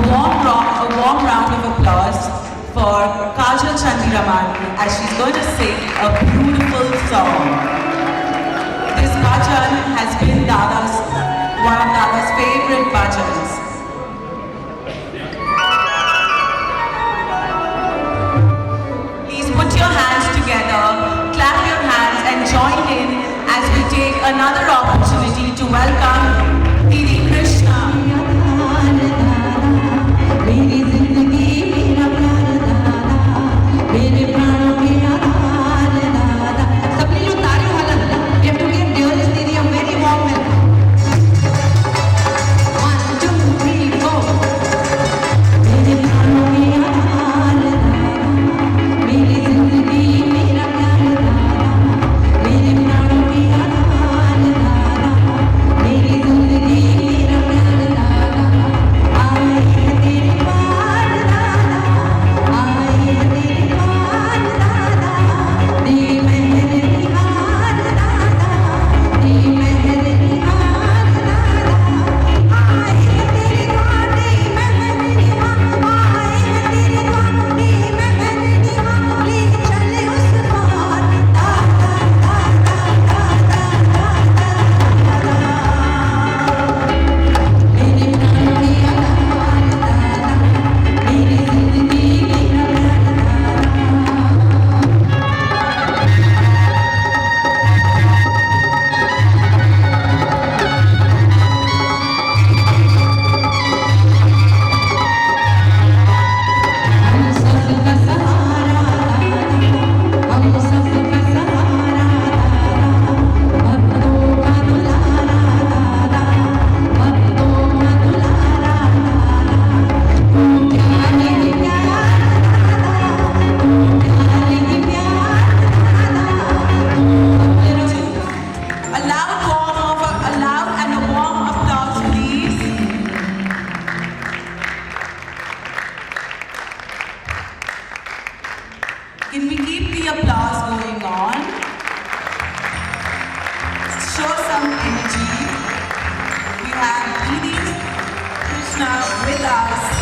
a warm round of applause for Kaajal Chandiramani as she's going to sing a beautiful song. This bhajan has been one of Dada's favorite bhajans. Please put your hands together, clap your hands and join in as we take another opportunity to welcome Didi Krishna. मेरी जिंदगी मेरा प्यार दादा मेरे प्राणों के आधार दादा सब लोग तालियों वाला you have to give dearest Didi a very warm welcome 1 2 3 4 मेरे प्राणों के आधार दादा मेरी जिंदगी मेरा प्यार दादा मेरे प्राणों के आधार दादा मेरी जिंदगी मेरा प्यार दादा आए तेरे पार दादा आए तेरे पार दादा दे मेहर निहार दादा दे मेहर निहार दादा आए तेरे द्वार दे मेहर निहार आए तेरे द्वार दे मेहर निहार ले चले उस पार दादा दादा दादा दादा मेरे प्राणों के आधार दादा मेरी जिंदगी मेरा हम सबका सहारा दादा हम सबका सहारा दादा भक्तों का दुलारा दादा भक्तों का दुलारा दादा तू प्यार ही प्यार दादा तू प्यार ही प्यार दादा a loud and a warm applause please. Can we keep the applause going on? Show some energy. We have Didi Krishna with us.